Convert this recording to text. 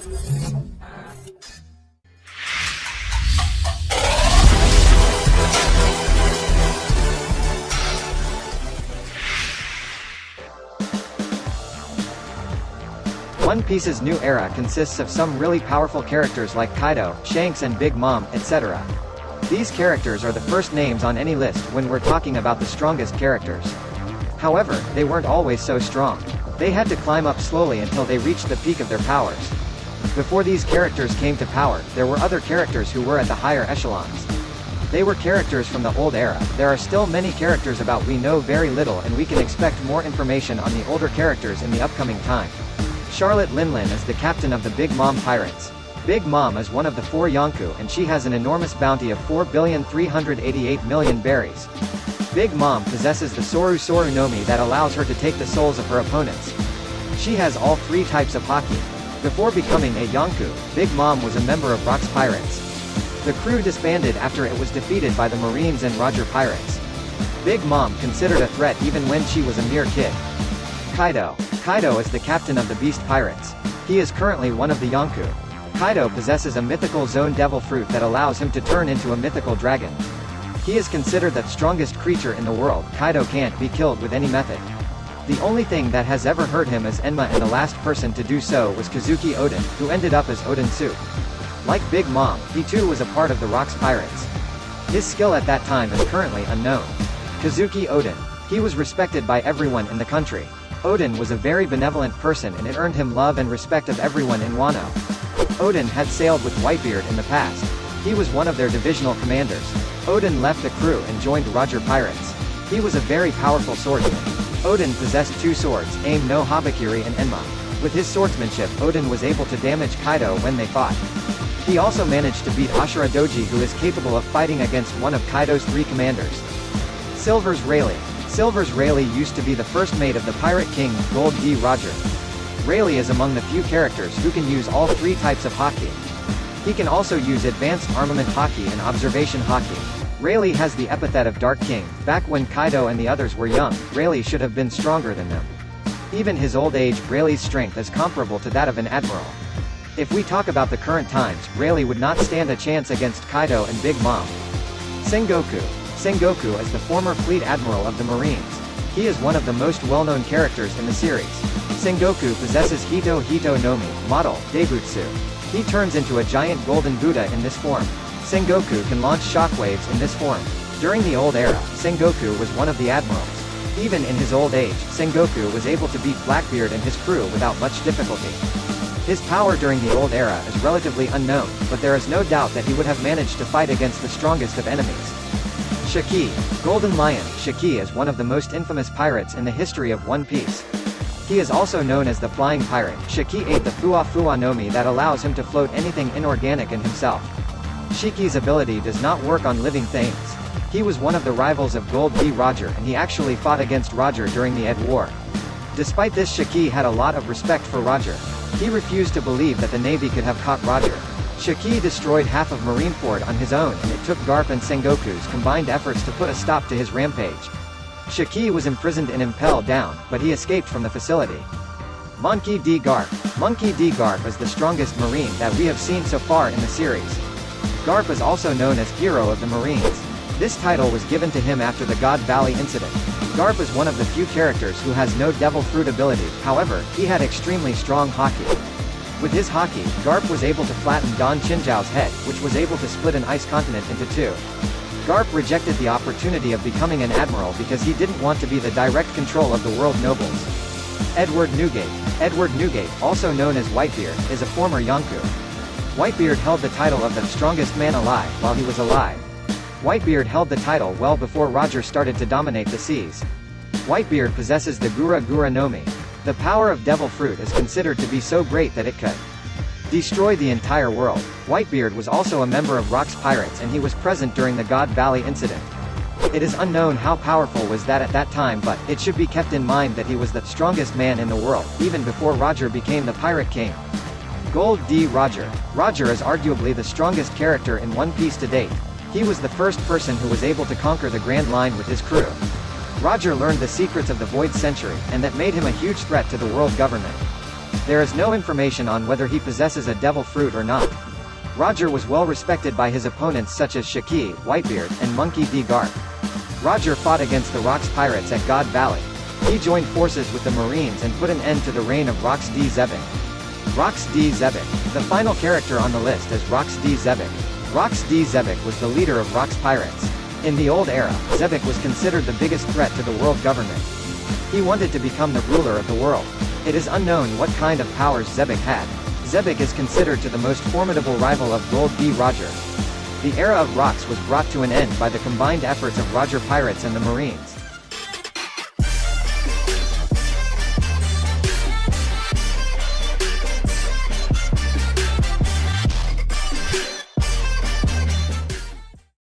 One Piece's new era consists of some really powerful characters like Kaido, Shanks and Big Mom, etc. These characters are the first names on any list when we're talking about the strongest characters. However, they weren't always so strong. They had to climb up slowly until they reached the peak of their powers. Before these characters came to power, there were other characters who were at the higher echelons. They were characters from the old era. There are still many characters about we know very little, and we can expect more information on the older characters in the upcoming time. Charlotte Linlin is the captain of the Big Mom Pirates. Big Mom is one of the 4 Yonko, and she has an enormous bounty of 4,388,000,000 berries. Big Mom possesses the Soru Soru Nomi that allows her to take the souls of her opponents. She has all 3 types of haki. Before becoming a Yonko, Big Mom was a member of Rock's Pirates. The crew disbanded after it was defeated by the Marines and Roger Pirates. Big Mom considered a threat even when she was a mere kid. Kaido. Kaido is the captain of the Beast Pirates. He is currently one of the Yonko. Kaido possesses a mythical zone devil fruit that allows him to turn into a mythical dragon. He is considered the strongest creature in the world. Kaido can't be killed with any method. The only thing that has ever hurt him is Enma, and the last person to do so was Kazuki Oden, who ended up as Oden Soup. Like Big Mom, he too was a part of the Rock's Pirates. His skill at that time is currently unknown. Kazuki Oden. He was respected by everyone in the country. Oden was a very benevolent person, and it earned him love and respect of everyone in Wano. Oden had sailed with Whitebeard in the past. He was one of their divisional commanders. Oden left the crew and joined Roger Pirates. He was a very powerful swordsman. Oden possessed 2 swords, Aim no Habakiri and Enma. With his swordsmanship, Oden was able to damage Kaido when they fought. He also managed to beat Ashura Doji, who is capable of fighting against one of Kaido's 3 commanders. Silver's Rayleigh. Silver's Rayleigh used to be the first mate of the Pirate King, Gold D. Roger. Rayleigh is among the few characters who can use all 3 types of haki. He can also use advanced armament haki and observation haki. Rayleigh has the epithet of Dark King. Back when Kaido and the others were young, Rayleigh should have been stronger than them. Even his old age, Rayleigh's strength is comparable to that of an admiral. If we talk about the current times, Rayleigh would not stand a chance against Kaido and Big Mom. Sengoku. Sengoku is the former fleet admiral of the Marines. He is one of the most well-known characters in the series. Sengoku possesses Hito Hito Nomi, model, Daibutsu. He turns into a giant golden Buddha in this form. Sengoku can launch shockwaves in this form. During the old era, Sengoku was one of the admirals. Even in his old age, Sengoku was able to beat Blackbeard and his crew without much difficulty. His power during the old era is relatively unknown, but there is no doubt that he would have managed to fight against the strongest of enemies. Shiki. Golden Lion. Shiki is one of the most infamous pirates in the history of One Piece. He is also known as the Flying Pirate. Shiki ate the Fua Fua Nomi that allows him to float anything inorganic in himself. Shiki's ability does not work on living things. He was one of the rivals of Gold D. Roger, and he actually fought against Roger during the Ed War. Despite this, Shiki had a lot of respect for Roger. He refused to believe that the Navy could have caught Roger. Shiki destroyed half of Marineford on his own, and it took Garp and Sengoku's combined efforts to put a stop to his rampage. Shiki was imprisoned in Impel Down, but he escaped from the facility. Monkey D. Garp. Monkey D. Garp is the strongest Marine that we have seen so far in the series. Garp is also known as Hero of the Marines. This title was given to him after the God Valley incident. Garp is one of the few characters who has no Devil Fruit ability, however, he had extremely strong haki. With his haki, Garp was able to flatten Don Chinjiao's head, which was able to split an ice continent into 2. Garp rejected the opportunity of becoming an admiral because he didn't want to be the direct control of the world nobles. Edward Newgate. Edward Newgate, also known as Whitebeard, is a former Yonko. Whitebeard held the title of the strongest man alive while he was alive. Whitebeard held the title well before Roger started to dominate the seas. Whitebeard possesses the Gura Gura Nomi. The power of Devil Fruit is considered to be so great that it could destroy the entire world. Whitebeard was also a member of Rock's Pirates, and he was present during the God Valley incident. It is unknown how powerful was that at that time, but it should be kept in mind that he was the strongest man in the world, even before Roger became the Pirate King. Gold D. Roger. Roger is arguably the strongest character in One Piece to date. He was the first person who was able to conquer the Grand Line with his crew. Roger learned the secrets of the Void Century, and that made him a huge threat to the world government. There is no information on whether he possesses a devil fruit or not. Roger was well respected by his opponents such as Shiki, Whitebeard, and Monkey D. Garp. Roger fought against the Rocks pirates at God Valley. He joined forces with the Marines and put an end to the reign of Rox D. Zebek. Rox D. Zebek. The final character on the list is Rox D. Zebek. Rox D. Zebek was the leader of Rocks pirates. In the old era, Zebek was considered the biggest threat to the world government. He wanted to become the ruler of the world. It is unknown what kind of powers Zebek had. Zebek is considered to the most formidable rival of Gold D. Roger. The era of Rocks was brought to an end by the combined efforts of Roger Pirates and the Marines.